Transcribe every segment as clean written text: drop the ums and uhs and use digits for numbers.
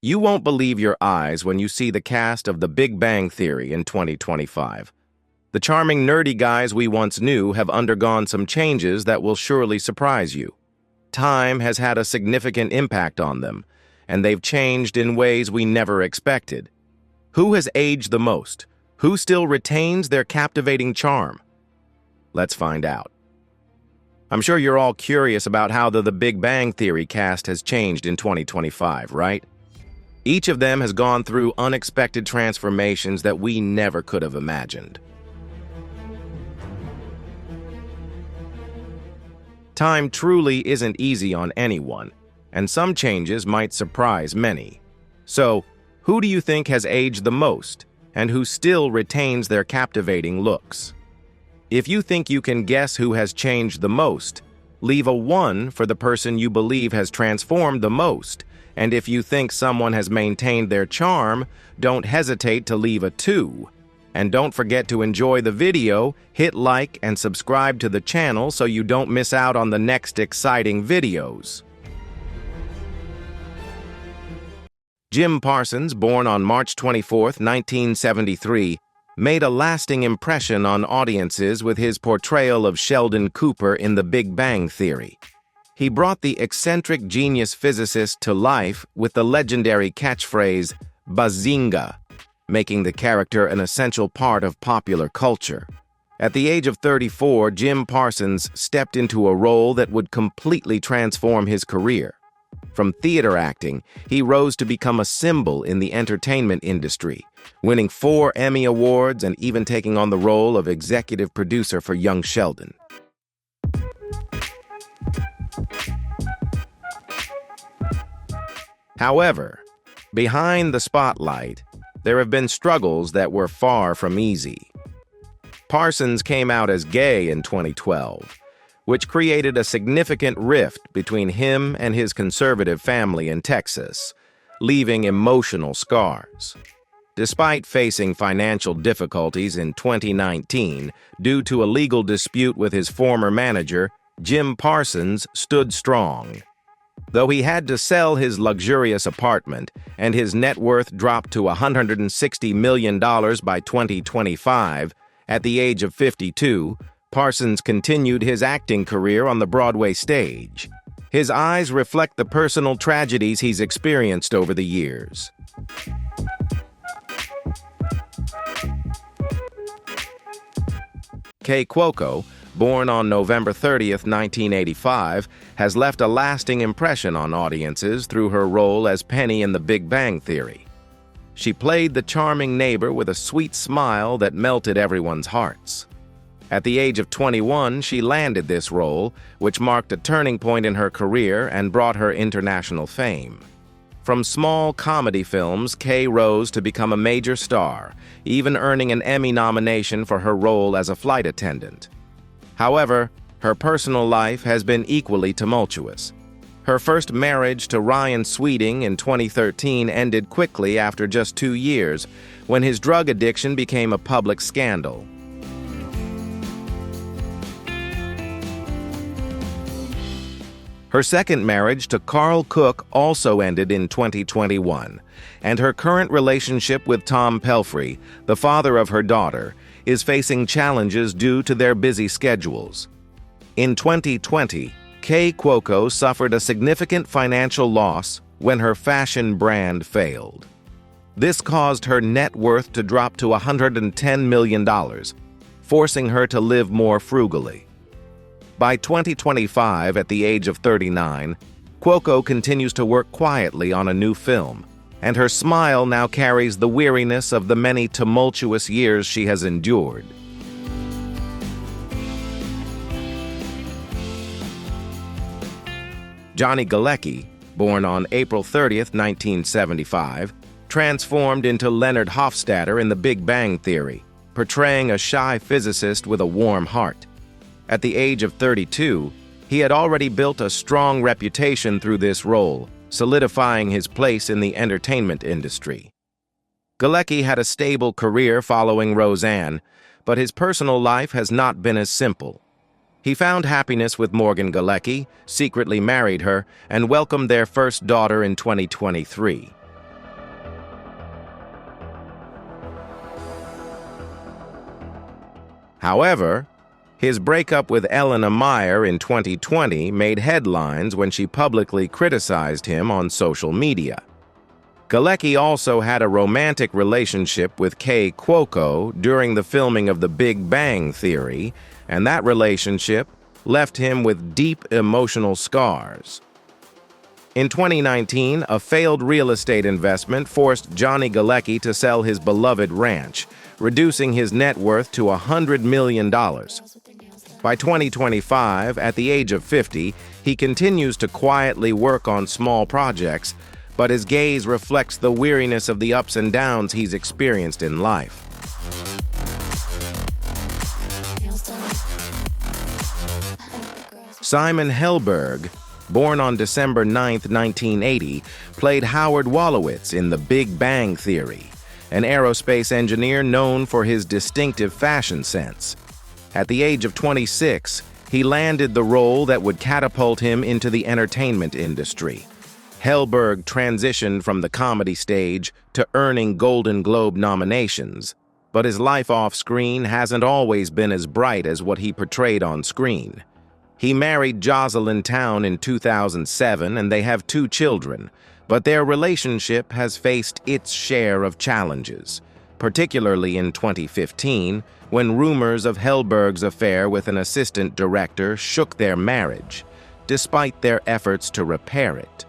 You won't believe your eyes when you see the cast of The Big Bang Theory in 2025. The charming, nerdy guys we once knew have undergone some changes that will surely surprise you. Time has had a significant impact on them, and they've changed in ways we never expected. Who has aged the most? Who still retains their captivating charm? Let's find out. I'm sure you're all curious about how the Big Bang Theory cast has changed in 2025, right? Each of them has gone through unexpected transformations that we never could have imagined. Time truly isn't easy on anyone, and some changes might surprise many. So, who do you think has aged the most, and who still retains their captivating looks? If you think you can guess who has changed the most, leave a 1 for the person you believe has transformed the most, and if you think someone has maintained their charm, don't hesitate to leave a 2. And don't forget to enjoy the video, hit like, and subscribe to the channel so you don't miss out on the next exciting videos. Jim Parsons, born on March 24, 1973, made a lasting impression on audiences with his portrayal of Sheldon Cooper in The Big Bang Theory. He brought the eccentric genius physicist to life with the legendary catchphrase, "Bazinga," making the character an essential part of popular culture. At the age of 34, Jim Parsons stepped into a role that would completely transform his career. From theater acting, he rose to become a symbol in the entertainment industry, winning 4 Emmy Awards and even taking on the role of executive producer for young Sheldon. However, behind the spotlight, there have been struggles that were far from easy. Parsons came out as gay in 2012, which created a significant rift between him and his conservative family in Texas, leaving emotional scars. Despite facing financial difficulties in 2019 due to a legal dispute with his former manager, Jim Parsons stood strong. Though he had to sell his luxurious apartment and his net worth dropped to $160 million by 2025, at the age of 52, Parsons continued his acting career on the Broadway stage. His eyes reflect the personal tragedies he's experienced over the years. Kaley Cuoco, born on November 30, 1985, has left a lasting impression on audiences through her role as Penny in The Big Bang Theory. She played the charming neighbor with a sweet smile that melted everyone's hearts. At the age of 21, she landed this role, which marked a turning point in her career and brought her international fame. From small comedy films, Kay rose to become a major star, even earning an Emmy nomination for her role as a flight attendant. However, her personal life has been equally tumultuous. Her first marriage to Ryan Sweeting in 2013 ended quickly after just 2 years, when his drug addiction became a public scandal. Her second marriage to Carl Cook also ended in 2021, and her current relationship with Tom Pelphrey, the father of her daughter, is facing challenges due to their busy schedules. In 2020, Kaley Cuoco suffered a significant financial loss when her fashion brand failed. This caused her net worth to drop to $110 million, forcing her to live more frugally. By 2025, at the age of 39, Cuoco continues to work quietly on a new film, and her smile now carries the weariness of the many tumultuous years she has endured. Johnny Galecki, born on April 30, 1975, transformed into Leonard Hofstadter in The Big Bang Theory, portraying a shy physicist with a warm heart. At the age of 32, he had already built a strong reputation through this role, solidifying his place in the entertainment industry. Galecki had a stable career following Roseanne, but his personal life has not been as simple. He found happiness with Morgan Galecki, secretly married her, and welcomed their first daughter in 2023. However, his breakup with Elena Meyer in 2020 made headlines when she publicly criticized him on social media. Galecki also had a romantic relationship with Kaley Cuoco during the filming of The Big Bang Theory, and that relationship left him with deep emotional scars. In 2019, a failed real estate investment forced Johnny Galecki to sell his beloved ranch, reducing his net worth to $100 million. By 2025, at the age of 50, he continues to quietly work on small projects, but his gaze reflects the weariness of the ups and downs he's experienced in life. Simon Helberg, born on December 9, 1980, played Howard Wolowitz in The Big Bang Theory, an aerospace engineer known for his distinctive fashion sense. At the age of 26, he landed the role that would catapult him into the entertainment industry. Helberg transitioned from the comedy stage to earning Golden Globe nominations, but his life off-screen hasn't always been as bright as what he portrayed on screen. He married Jocelyn Town in 2007 and they have 2 children, but their relationship has faced its share of challenges, particularly in 2015 when rumors of Helberg's affair with an assistant director shook their marriage, despite their efforts to repair it.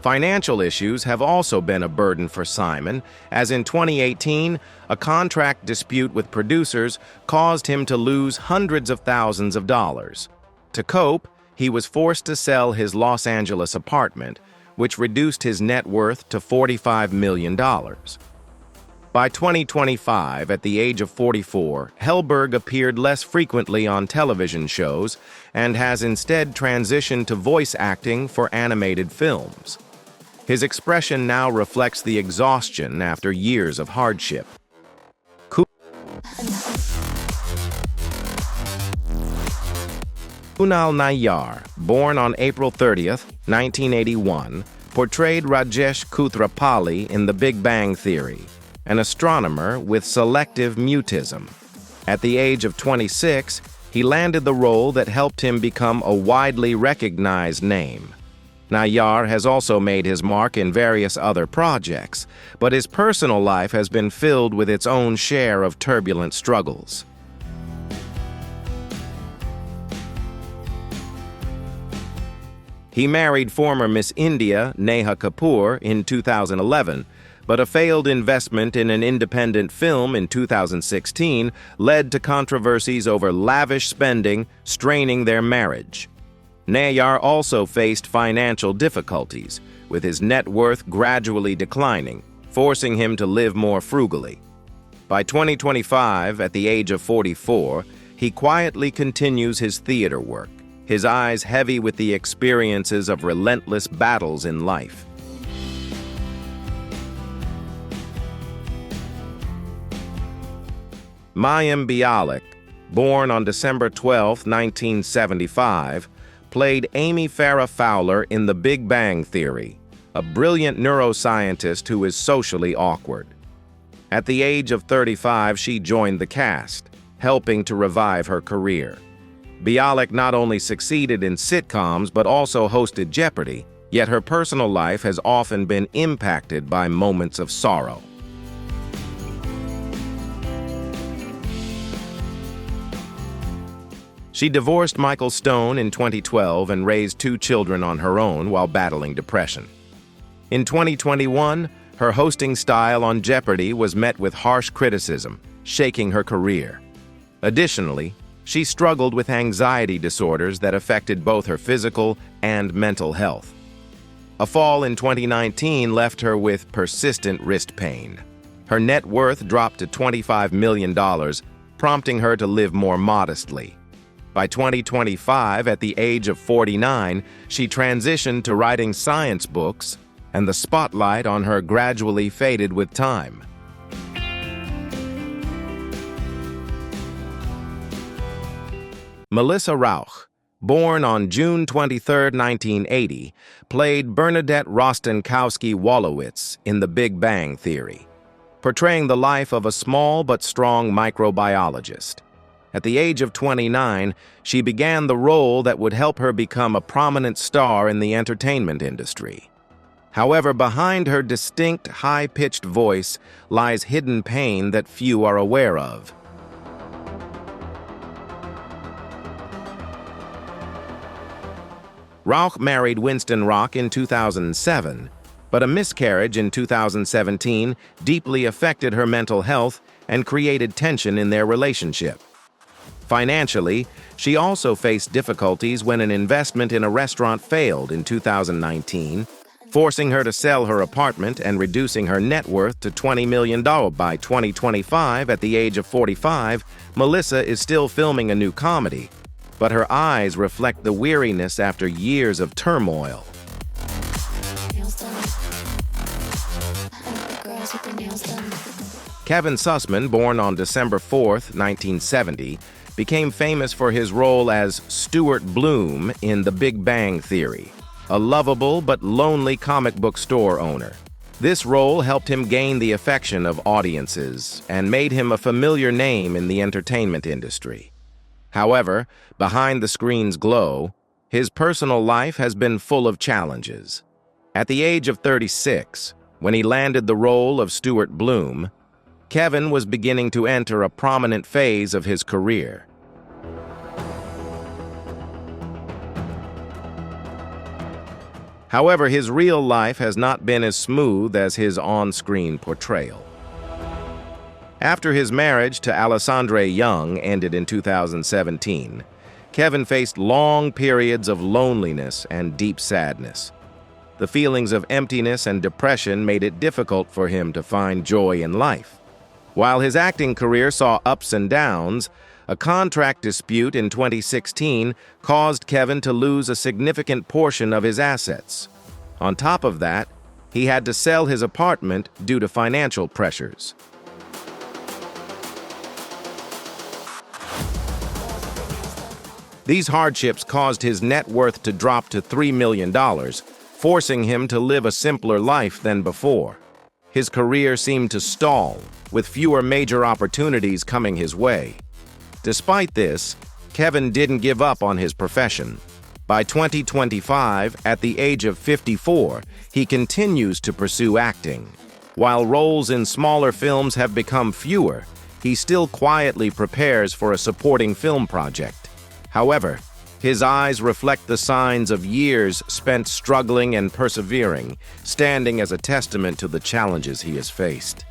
Financial issues have also been a burden for Simon, as in 2018, a contract dispute with producers caused him to lose hundreds of thousands of dollars. To cope, he was forced to sell his Los Angeles apartment, which reduced his net worth to $45 million. By 2025, at the age of 44, Helberg appeared less frequently on television shows and has instead transitioned to voice acting for animated films. His expression now reflects the exhaustion after years of hardship. Kunal Nayyar, born on April 30, 1981, portrayed Rajesh Koothrappali in The Big Bang Theory, an astronomer with selective mutism. At the age of 26, he landed the role that helped him become a widely recognized name. Nayyar has also made his mark in various other projects, but his personal life has been filled with its own share of turbulent struggles. He married former Miss India, Neha Kapoor, in 2011, but a failed investment in an independent film in 2016 led to controversies over lavish spending, straining their marriage. Nayyar also faced financial difficulties, with his net worth gradually declining, forcing him to live more frugally. By 2025, at the age of 44, he quietly continues his theater work, his eyes heavy with the experiences of relentless battles in life. Mayim Bialik, born on December 12, 1975, played Amy Farrah Fowler in The Big Bang Theory, a brilliant neuroscientist who is socially awkward. At the age of 35, she joined the cast, helping to revive her career. Bialik not only succeeded in sitcoms but also hosted Jeopardy, yet her personal life has often been impacted by moments of sorrow. She divorced Michael Stone in 2012 and raised 2 children on her own while battling depression. In 2021, her hosting style on Jeopardy was met with harsh criticism, shaking her career. Additionally, she struggled with anxiety disorders that affected both her physical and mental health. A fall in 2019 left her with persistent wrist pain. Her net worth dropped to $25 million, prompting her to live more modestly. By 2025, at the age of 49, she transitioned to writing science books, and the spotlight on her gradually faded with time. Melissa Rauch, born on June 23, 1980, played Bernadette Rostenkowski-Wolowitz in The Big Bang Theory, portraying the life of a small but strong microbiologist. At the age of 29, she began the role that would help her become a prominent star in the entertainment industry. However, behind her distinct, high-pitched voice lies hidden pain that few are aware of. Rauch married Winston Rock in 2007, but a miscarriage in 2017 deeply affected her mental health and created tension in their relationship. Financially, she also faced difficulties when an investment in a restaurant failed in 2019, forcing her to sell her apartment and reducing her net worth to $20 million. By 2025, at the age of 45, Melissa is still filming a new comedy, but her eyes reflect the weariness after years of turmoil. Kevin Sussman, born on December 4, 1970, became famous for his role as Stuart Bloom in The Big Bang Theory, a lovable but lonely comic book store owner. This role helped him gain the affection of audiences and made him a familiar name in the entertainment industry. However, behind the screen's glow, his personal life has been full of challenges. At the age of 36, when he landed the role of Stuart Bloom, Kevin was beginning to enter a prominent phase of his career. However, his real life has not been as smooth as his on-screen portrayal. After his marriage to Alessandra Young ended in 2017, Kevin faced long periods of loneliness and deep sadness. The feelings of emptiness and depression made it difficult for him to find joy in life. While his acting career saw ups and downs, a contract dispute in 2016 caused Kevin to lose a significant portion of his assets. On top of that, he had to sell his apartment due to financial pressures. These hardships caused his net worth to drop to $3 million, forcing him to live a simpler life than before. His career seemed to stall, with fewer major opportunities coming his way. Despite this, Kevin didn't give up on his profession. By 2025, at the age of 54, he continues to pursue acting. While roles in smaller films have become fewer, he still quietly prepares for a supporting film project. However, his eyes reflect the signs of years spent struggling and persevering, standing as a testament to the challenges he has faced.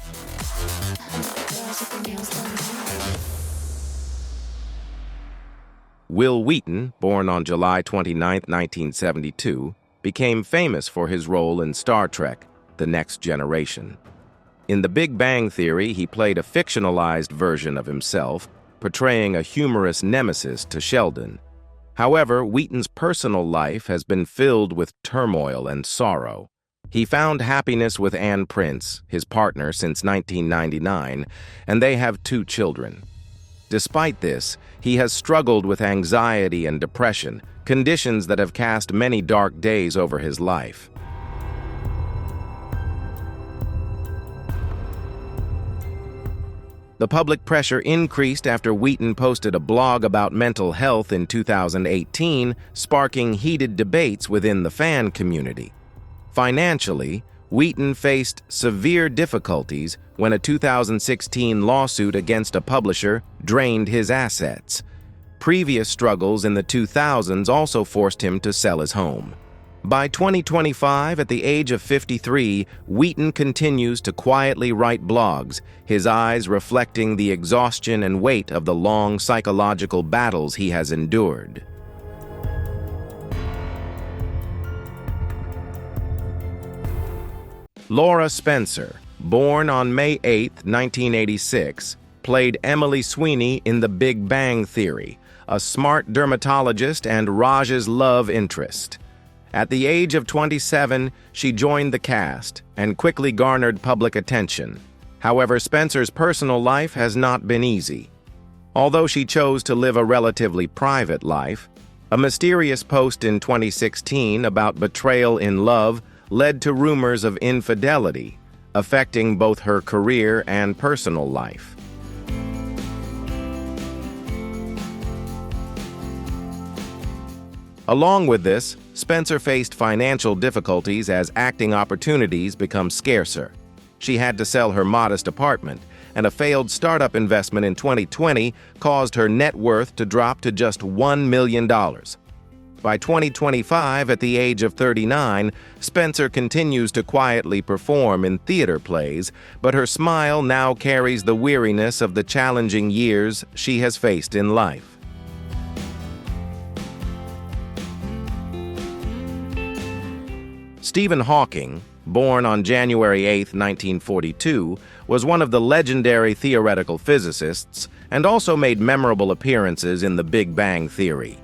Wil Wheaton, born on July 29, 1972, became famous for his role in Star Trek: The Next Generation. In The Big Bang Theory, he played a fictionalized version of himself, portraying a humorous nemesis to Sheldon. However, Wheaton's personal life has been filled with turmoil and sorrow. He found happiness with Ann Prince, his partner since 1999, and they have 2 children. Despite this, he has struggled with anxiety and depression, conditions that have cast many dark days over his life. The public pressure increased after Wheaton posted a blog about mental health in 2018, sparking heated debates within the fan community. Financially, Wheaton faced severe difficulties when a 2016 lawsuit against a publisher drained his assets. Previous struggles in the 2000s also forced him to sell his home. By 2025, at the age of 53, Wheaton continues to quietly write blogs, his eyes reflecting the exhaustion and weight of the long psychological battles he has endured. Laura Spencer, born on May 8, 1986, played Emily Sweeney in The Big Bang Theory, a smart dermatologist and Raj's love interest. At the age of 27, she joined the cast and quickly garnered public attention. However, Spencer's personal life has not been easy. Although she chose to live a relatively private life, A mysterious post in 2016 about betrayal in love led to rumors of infidelity, affecting both her career and personal life. Along with this, Spencer faced financial difficulties as acting opportunities become scarcer. She had to sell her modest apartment, and a failed startup investment in 2020 caused her net worth to drop to just $1 million. By 2025, at the age of 39, Spencer continues to quietly perform in theater plays, but her smile now carries the weariness of the challenging years she has faced in life. Stephen Hawking, born on January 8, 1942, was one of the legendary theoretical physicists and also made memorable appearances in the Big Bang Theory.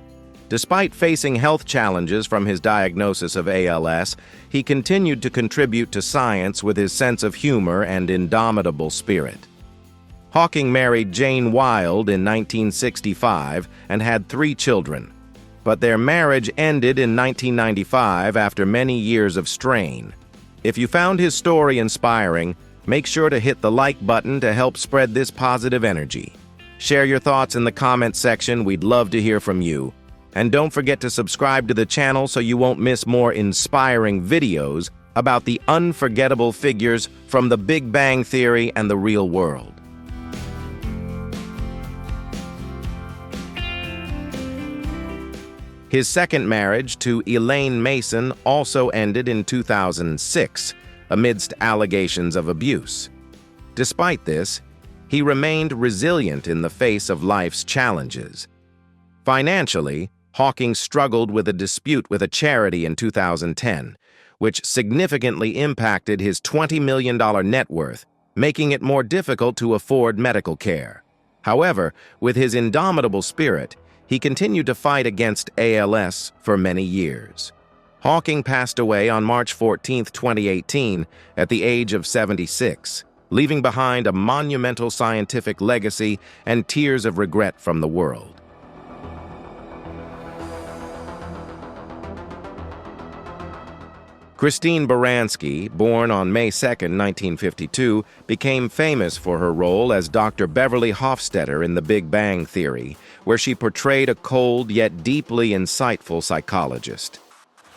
Despite facing health challenges from his diagnosis of ALS, he continued to contribute to science with his sense of humor and indomitable spirit. Hawking married Jane Wilde in 1965 and had 3 children, but their marriage ended in 1995 after many years of strain. If you found his story inspiring, make sure to hit the like button to help spread this positive energy. Share your thoughts in the comments section. We'd love to hear from you. And don't forget to subscribe to the channel so you won't miss more inspiring videos about the unforgettable figures from the Big Bang Theory and the real world. His second marriage to Elaine Mason also ended in 2006, amidst allegations of abuse. Despite this, he remained resilient in the face of life's challenges. Financially, Hawking struggled with a dispute with a charity in 2010, which significantly impacted his $20 million net worth, making it more difficult to afford medical care. However, with his indomitable spirit, he continued to fight against ALS for many years. Hawking passed away on March 14, 2018, at the age of 76, leaving behind a monumental scientific legacy and tears of regret from the world. Christine Baranski, born on May 2, 1952, became famous for her role as Dr. Beverly Hofstadter in The Big Bang Theory, where she portrayed a cold yet deeply insightful psychologist.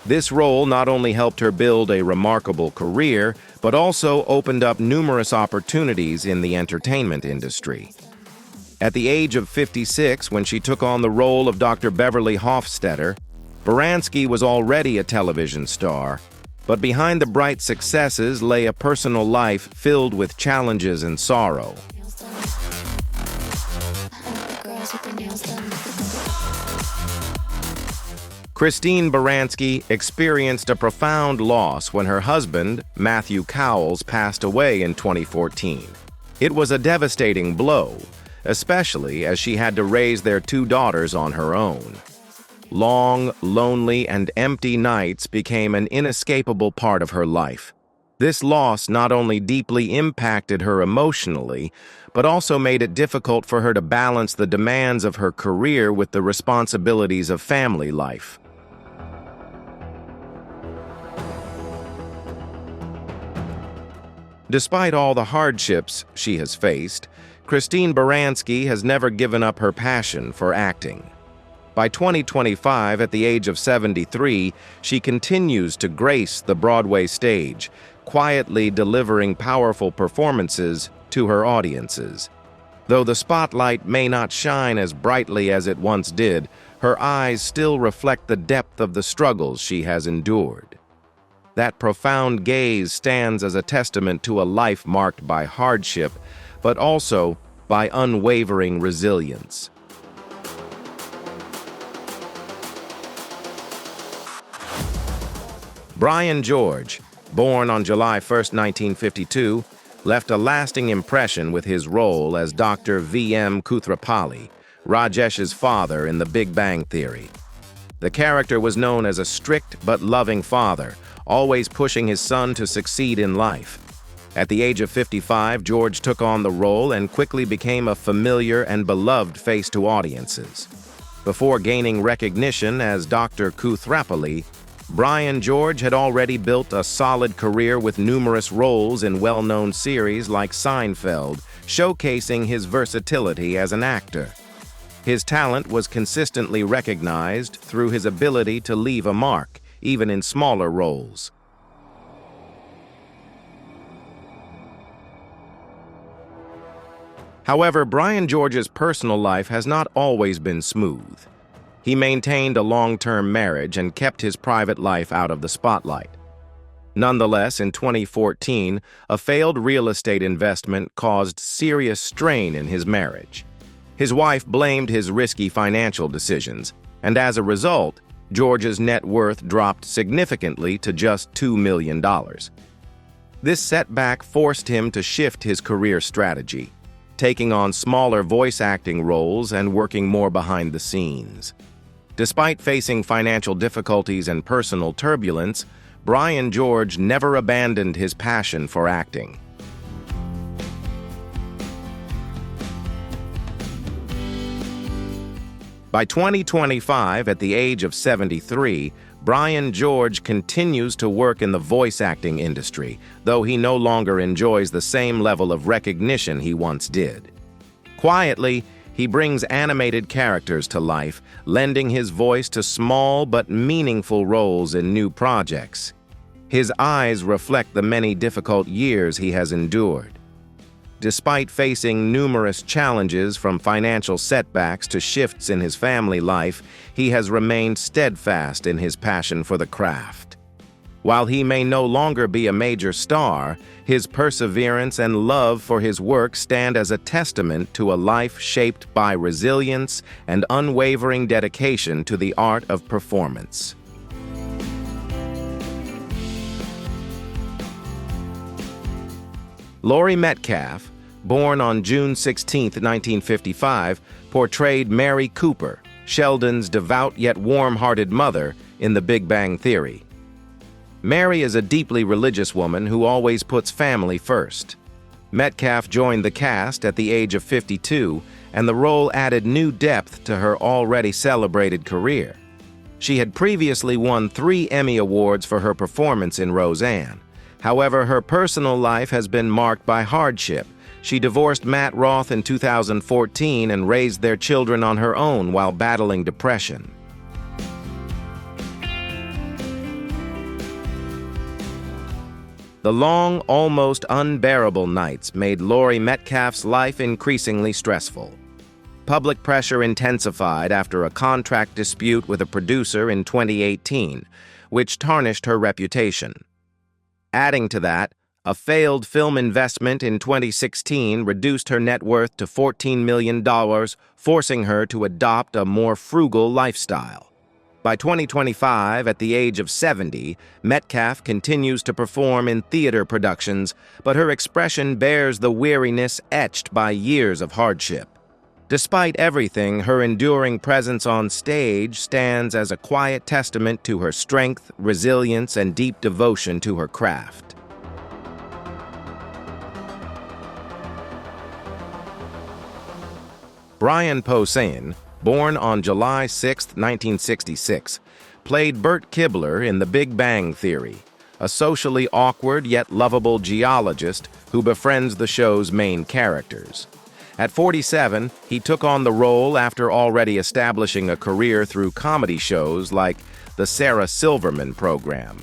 This role not only helped her build a remarkable career, but also opened up numerous opportunities in the entertainment industry. At the age of 56, when she took on the role of Dr. Beverly Hofstadter, Baranski was already a television star, but behind the bright successes lay a personal life filled with challenges and sorrow. Christine Baranski experienced a profound loss when her husband, Matthew Cowles, passed away in 2014. It was a devastating blow, especially as she had to raise their 2 daughters on her own. Long, lonely, and empty nights became an inescapable part of her life. This loss not only deeply impacted her emotionally, but also made it difficult for her to balance the demands of her career with the responsibilities of family life. Despite all the hardships she has faced, Christine Baranski has never given up her passion for acting. By 2025, at the age of 73, she continues to grace the Broadway stage, quietly delivering powerful performances to her audiences. Though the spotlight may not shine as brightly as it once did, her eyes still reflect the depth of the struggles she has endured. That profound gaze stands as a testament to a life marked by hardship, but also by unwavering resilience. Brian George, born on July 1, 1952, left a lasting impression with his role as Dr. V.M. Koothrappali, Rajesh's father in The Big Bang Theory. The character was known as a strict but loving father, always pushing his son to succeed in life. At the age of 55, George took on the role and quickly became a familiar and beloved face to audiences. Before gaining recognition as Dr. Kuthrapali, Brian George had already built a solid career with numerous roles in well-known series like Seinfeld, showcasing his versatility as an actor. His talent was consistently recognized through his ability to leave a mark, even in smaller roles. However, Brian George's personal life has not always been smooth. He maintained a long-term marriage and kept his private life out of the spotlight. Nonetheless, in 2014, a failed real estate investment caused serious strain in his marriage. His wife blamed his risky financial decisions, and as a result, George's net worth dropped significantly to just $2 million. This setback forced him to shift his career strategy, taking on smaller voice acting roles and working more behind the scenes. Despite facing financial difficulties and personal turbulence, Brian George never abandoned his passion for acting. By 2025, at the age of 73, Brian George continues to work in the voice acting industry, though he no longer enjoys the same level of recognition he once did. Quietly, he brings animated characters to life, lending his voice to small but meaningful roles in new projects. His eyes reflect the many difficult years he has endured. Despite facing numerous challenges from financial setbacks to shifts in his family life, he has remained steadfast in his passion for the craft. While he may no longer be a major star, his perseverance and love for his work stand as a testament to a life shaped by resilience and unwavering dedication to the art of performance. Laurie Metcalf, born on June 16, 1955, portrayed Mary Cooper, Sheldon's devout yet warm-hearted mother, in The Big Bang Theory. Mary is a deeply religious woman who always puts family first. Metcalf joined the cast at the age of 52, and the role added new depth to her already celebrated career. She had previously won 3 Emmy Awards for her performance in Roseanne. However, her personal life has been marked by hardship. She divorced Matt Roth in 2014 and raised their children on her own while battling depression. The long, almost unbearable nights made Laurie Metcalf's life increasingly stressful. Public pressure intensified after a contract dispute with a producer in 2018, which tarnished her reputation. Adding to that, a failed film investment in 2016 reduced her net worth to $14 million, forcing her to adopt a more frugal lifestyle. By 2025, at the age of 70, Metcalf continues to perform in theater productions, but her expression bears the weariness etched by years of hardship. Despite everything, her enduring presence on stage stands as a quiet testament to her strength, resilience, and deep devotion to her craft. Brian Posehn, born on July 6, 1966, played Bert Kibler in The Big Bang Theory, a socially awkward yet lovable geologist who befriends the show's main characters. At 47, he took on the role after already establishing a career through comedy shows like the Sarah Silverman program.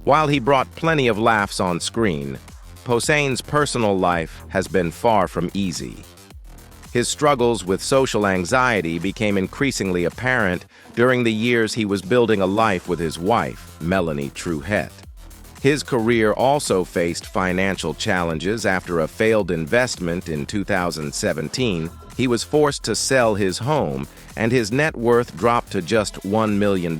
While he brought plenty of laughs on screen, Posehn's personal life has been far from easy. His struggles with social anxiety became increasingly apparent during the years he was building a life with his wife, Melanie Truhett. His career also faced financial challenges after a failed investment in 2017. He was forced to sell his home, and his net worth dropped to just $1 million.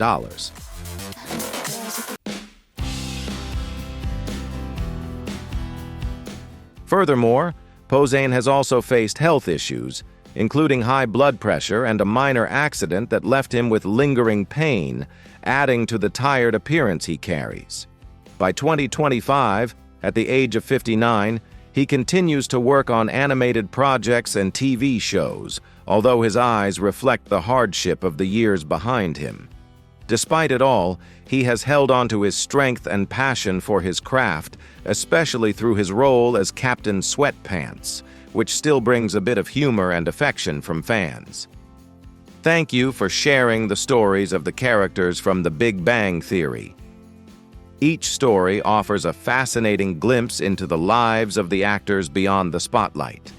Furthermore, Posehn has also faced health issues, including high blood pressure and a minor accident that left him with lingering pain, adding to the tired appearance he carries. By 2025, at the age of 59, he continues to work on animated projects and TV shows, although his eyes reflect the hardship of the years behind him. Despite it all, he has held on to his strength and passion for his craft, especially through his role as Captain Sweatpants, which still brings a bit of humor and affection from fans. Thank you for sharing the stories of the characters from The Big Bang Theory. Each story offers a fascinating glimpse into the lives of the actors beyond the spotlight.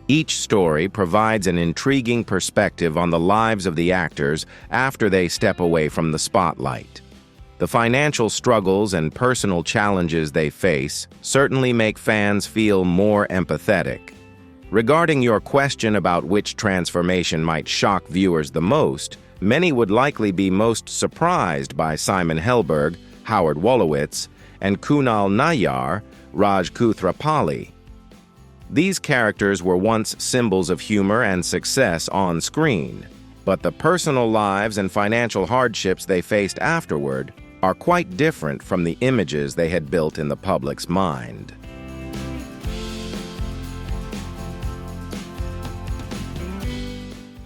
Each story provides an intriguing perspective on the lives of the actors after they step away from the spotlight. The financial struggles and personal challenges they face certainly make fans feel more empathetic. Regarding your question about which transformation might shock viewers the most, many would likely be most surprised by Simon Helberg, Howard Wolowitz, and Kunal Nayyar, Rauch Kuthrapalli. These characters were once symbols of humor and success on screen, but the personal lives and financial hardships they faced afterward are quite different from the images they had built in the public's mind.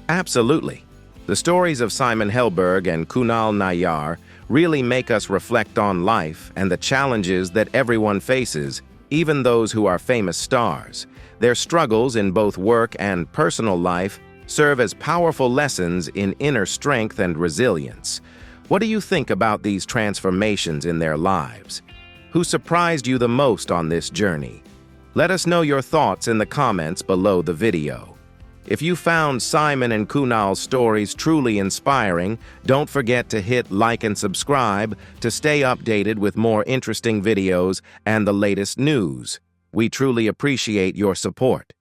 Absolutely. The stories of Simon Helberg and Kunal Nayyar really make us reflect on life and the challenges that everyone faces, even those who are famous stars. Their struggles in both work and personal life serve as powerful lessons in inner strength and resilience. What do you think about these transformations in their lives? Who surprised you the most on this journey? Let us know your thoughts in the comments below the video. If you found Simon and Kunal's stories truly inspiring, don't forget to hit like and subscribe to stay updated with more interesting videos and the latest news. We truly appreciate your support.